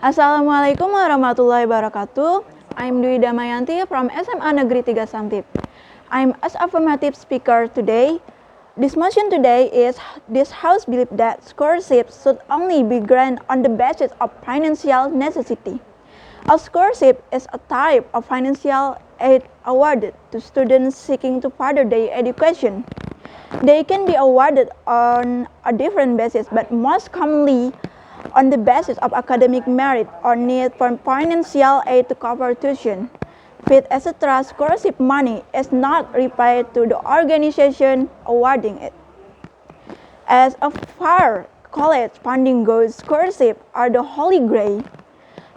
Assalamualaikum warahmatullahi wabarakatuh. I'm Dwi Damayanti from SMA Negeri 3 Samtip. I'm as affirmative speaker today. This motion today is this House believes that scholarship should only be granted on the basis of financial necessity. A scholarship is a type of financial aid awarded to students seeking to further their education. They can be awarded on a different basis, but most commonly on the basis of academic merit or need for financial aid to cover tuition, fees, etc. Scholarship money is not repaid to the organization awarding it. As far college funding goes, scholarships are the holy grail.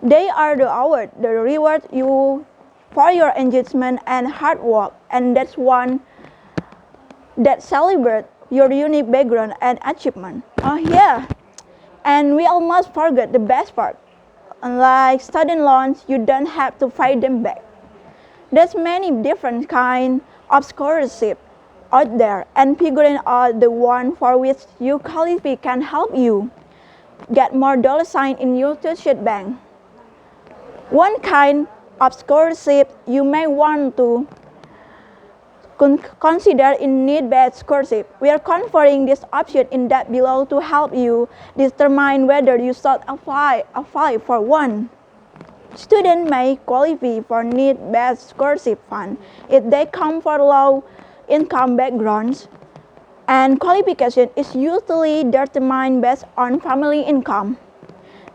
They are the award that reward you for your engagement and hard work, and that's one that celebrate your unique background and achievement. Oh yeah. And we almost forget the best part. Unlike student loans, you don't have to pay them back. There's many different kinds of scholarship out there, and figuring out the one for which you qualify can help you get more dollar sign in your tuition bank. One kind of scholarship you may want to consider in need-based scholarship. We are conferring this option in that below to help you determine whether you should apply for one. Students may qualify for need-based scholarship fund if they come from low-income backgrounds, and qualification is usually determined based on family income.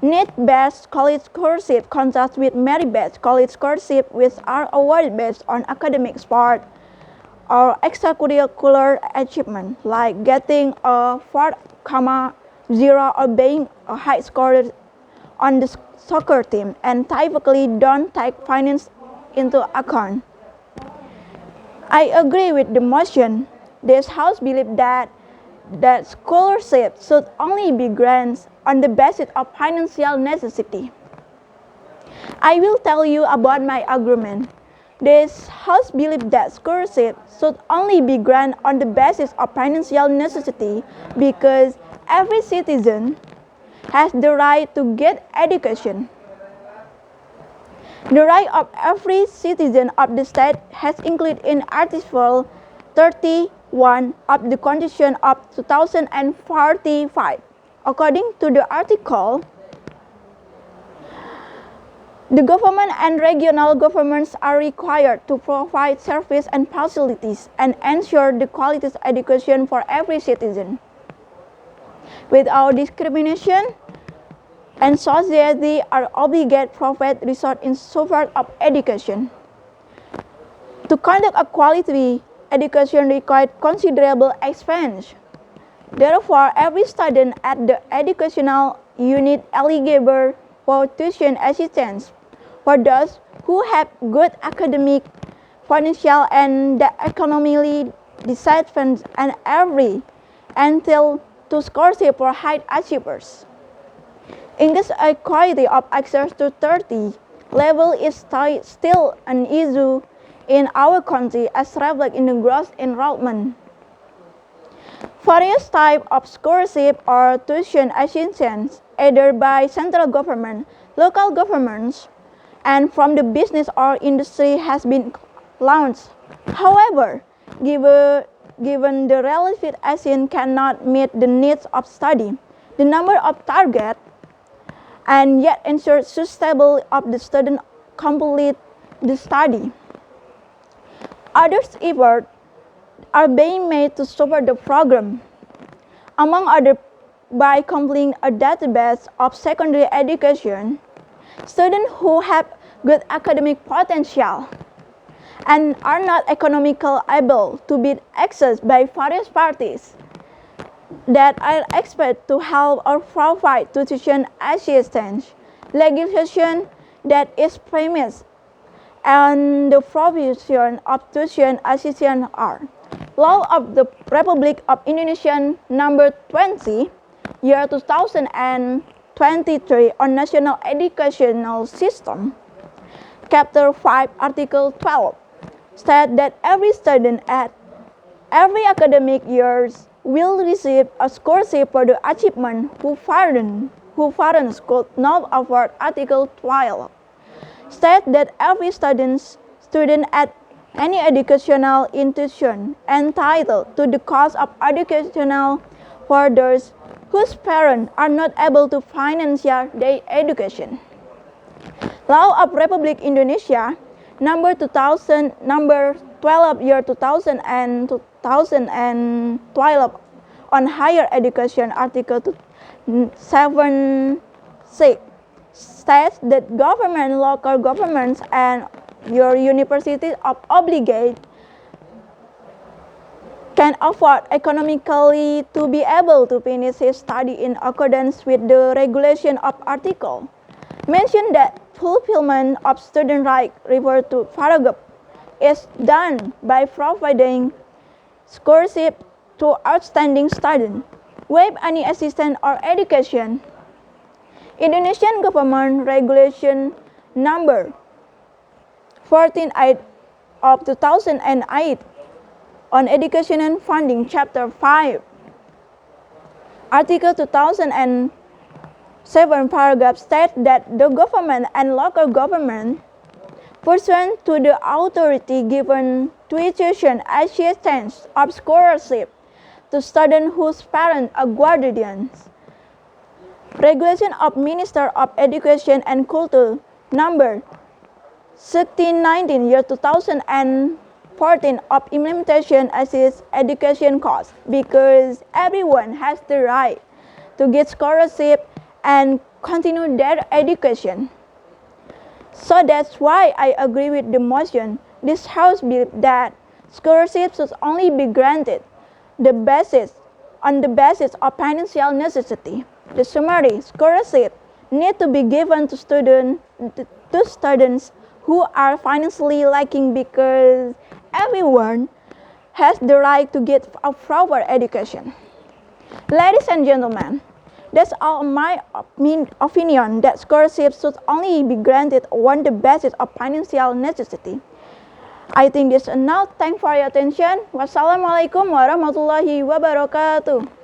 Need-based college scholarship contrasts with merit-based college scholarship, which are awarded based on academic, sport, or extracurricular achievement, like getting a 4.0 or being a high scorer on the soccer team, and typically don't take finance into account. I agree with the motion. This House believes that scholarship should only be granted on the basis of financial necessity. I will tell you about my argument. This House believes that scholarship should only be granted on the basis of financial necessity because every citizen has the right to get education. The right of every citizen of the state has included in Article 31 of the Constitution of 2045. According to the article, the government and regional governments are required to provide service and facilities and ensure the quality of education for every citizen, without discrimination, and society are obligated to provide resources in support of education. To conduct a quality education requires considerable expense. Therefore, every student at the educational unit eligible for tuition assistance for those who have good academic, financial, and economically disadvantaged, and every entitled to scholarship for high achievers. Increased equality of access to 30 level is still an issue in our country, as reflected in the gross enrollment. Various types of scholarship or tuition assistance, either by central government, local governments, and from the business or industry, has been launched. However, given the relative assistance cannot meet the needs of study, the number of targets, and yet ensure sustainability of the student complete the study. Other efforts are being made to support the program, among others by completing a database of secondary education students who have good academic potential and are not economically able to be accessed by various parties that are expected to help or provide tuition assistance. Legislation that is premised on the provision of tuition assistance are Law of the Republic of Indonesia Number 20, year 2023 on National Educational System, Chapter 5, Article 12, states that every student at every academic year will receive a scholarship for the achievement whose parents could not afford Article 12 states that every student at any educational institution entitled to the cost of educational for those whose parents are not able to finance their education. Law of Republic Indonesia number 12 year 2000 and 2012 on higher education article 76 states that government, local governments and your universities are obligated can afford economically to be able to finish his study in accordance with the regulation of article. Mention that fulfillment of student rights referred to paragraph is done by providing scholarship to outstanding students without any assistance or education. Indonesian Government Regulation number 14/8 of 2008 on Education and Funding, Chapter 5, Article 2007, paragraph states that the government and local government, pursuant to the authority given to institution assistance of scholarship to students whose parents are guardians. Regulation of Minister of Education and Culture number 1619 year 2014 of implementation assist education costs because everyone has the right to get scholarship and continue their education. So that's why I agree with the motion. This House believes that scholarships should only be granted on the basis of financial necessity. The summary scholarship need to be given to students who are financially lacking because everyone has the right to get a proper education. Ladies and gentlemen, that's all my opinion that scholarships should only be granted on the basis of financial necessity. I think this is enough. Thanks for your attention. Wassalamualaikum warahmatullahi wabarakatuh.